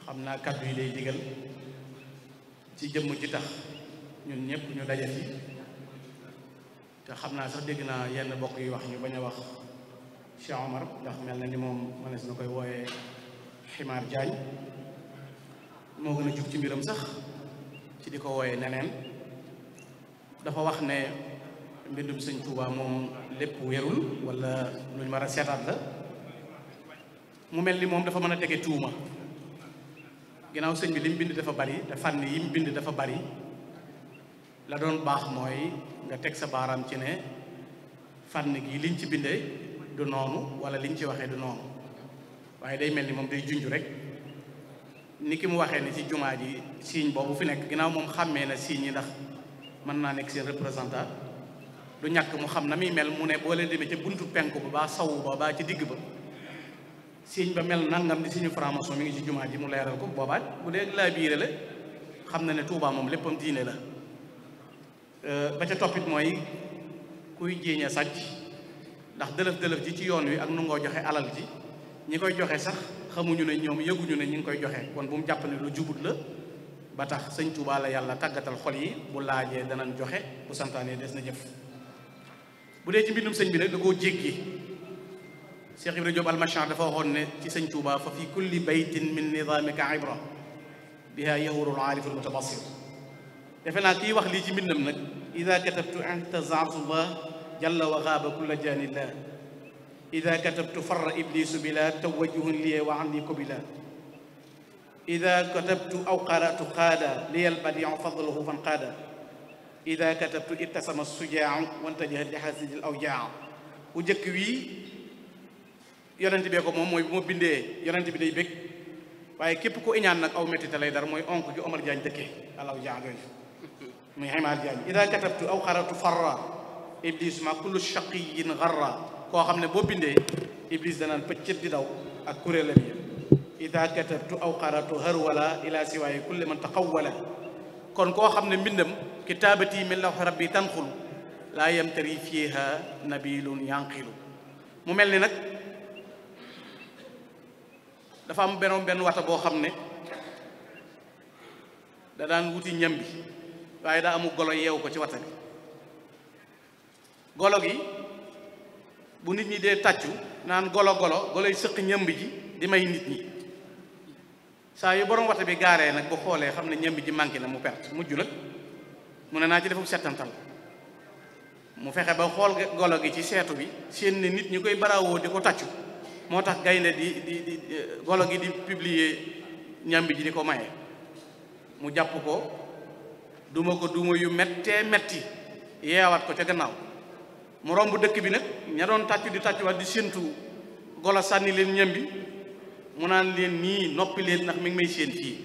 xam naa kàddu yi lay digal ci jëmm ji tax ñun ñëpp ñu daje fi te xam naa sax dégg naa yenn bokk yi wax ñu bañ a wax Cheikh Omar ndax mel na ni moom mënees na koy wooyee Ximaar Jaañ moo gën a jug ci mbiram sax ci di ko wooyee neneen dafa wax ne mbindum sëñ Tuubaa moom lépp wérul wala luñ war a seetaat la mu mel ni moom dafa mën a tege tuuma ginnaaw sëñ bi li mu bind dafa bari te fànn yi mu bind dafa bari la doon baax mooy nga teg sa baaraam ci ne fànn gi liñ ci bindee du noonu wala liñ ci waxee du noonu waaye day mel ni moom day junj rek ni ki mu waxee ni ci jumaa ji signe boobu fi nekk ginnaaw moom xàmmee na signe yi ndax mën naa nekk seen représentant du ñàkk mu xam na muy mel mu ne boo leen demee ca buntu penku ba baa sawu ba baa ci digg ba signe ba mel nangam di signe franc-maçon mi ngi ci jumaa ji mu leeral ko boobaat bu dee laa biire la xam na ne Tuubaa moom léppam diine la ba ca toppit mooy kuy jéeña sàcc ndax dëlëf-dëlëf ji ci yoon wi ak nu ngoo joxe alal ji ñi koy joxe sax xamuñu ne ñoom yëguñu ne ñi ngi koy joxe kon bu mu jàpp ne lu jubut la ba tax sëñ Tuubaa la yàlla tàggatal xol yi bu laajee danañ joxe bu santaanee des na jëf bu dee ci mbindum sëñ bi nag da koo jéggi Cheikh Ibrahima Diop Almachan dafa waxoon ne ci sëñ Tuubaa fa fi kulli baytin min nidaamika ibra biha yahuru al-aarifu al-mutabassir defe naa kii wax lii ci mbindam nag ida katabtu intazartullah jalla wa gaaba kulla janillah ida katabtu farra iblisu bila tawajjuhun liye wa anni kubila ida katabtu aw qaratu qaada liya albadiu fadluhu fan qaada ida katabtu ittasama sujaau wantajaha li xasidil awjaa bu njëkk wii yonent bee ko moom mooy bu ma bindee yonent bi day bég waaye képp ku iñaan nag aw méttita lay dara mooy onk ju Omar Diagne dëkkee al awjaa jooju muy Ximaar Diagne ida katabtu aw qaratu farra iblis ma kullu shaqiyin garra koo xam ne boo bindee iblis danaan pëccët di daw ak kuréelam yi ida katabtu aw qaratu harwala ila siwaaye kulli man taqawwala kon koo xam ne mbindam kitaabati min lawhi rabbi tanxulu laa yamtari fiiha nabilun yanqilu mu mel ni nag dafa am benn wata boo xam ne da daan wuti ñam bi waaye daa amu golo yeewu ko ci wata bi golo gi bu nit ñi dee tàccu naan golo yi sëq ñëmb ji di may nit ñi saa yu borom wata bi gaaree nag bu xoolee xam ne ñëmb ji manqué na mu perte mujj nag mu ne naa ci defum settantal mu fexe ba xool golo gi ci seetu bi seen ne nit ñi koy barawoo di ko tàccu moo tax gaynde di golo gi di publier ñambi ji di ko maye mu jàpp ko duma yu mettee metti yeewat ko ca gannaaw mu romb dëkk bi nag ña doon tàccu di tàccuwaat di séentu golo sànni leen ñambi mu naan leen nii noppi leen ndax mi ngi may séen fii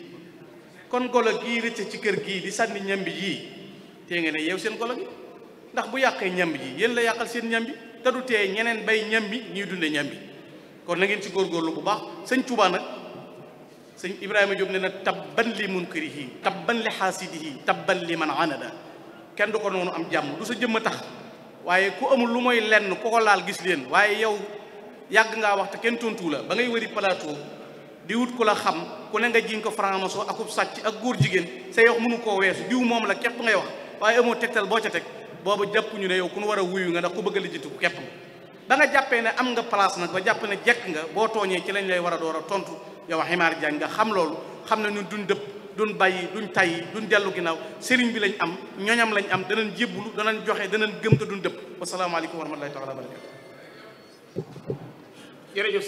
kon golo gii rëcc ci kër gii di sànni ñambi jii tee nga ne yeew seen golo gi ndax bu yàqee ñambi ji yéen la yàqal seen ñambi te du tee ñeneen bay ñambi ñuy dunde ñambi kon na ngeen ci góorgóorlu bu baax sëñ Tuubaa nag sëñ Ibrahima Diop ne na tabban li munkarihi tabban li xaasidihi tabban li man anada kenn du ko noonu am jàmm du sa jëmm a tax waaye ku amul lu mooy lenn ku ko laal gis leen waaye yow yàgg ngaa wax te kenn tontu la ba ngay wëri plateau di wut ku la xam ku ne nga jiñ ko franc-maçon akub sàcc ak góor jigéen say wax mënu koo weesu diw moom la képp ngay wax waaye amoo tegtal boo ca teg boobu jàppuñu ne yow ku nu war a wuyu nga ndax ku bëgg a lijjanti ku képp da nga jàppee ne am nga place nag ba jàpp ne jekk nga boo tooñee ci lañ lay war a door a tontu yow Ximaar Jaañ nga xam loolu xam ne ñun duñ dëpp duñ bàyyi duñ tayyi duñ dellu ginnaaw sëriñ bi lañ am ñoñam lañ am danañ jébbulu danañ joxe danañ gëm te duñ dëpp wasalaamaaleykum wa rahmatullahi taala wa barakatu jërëjëf.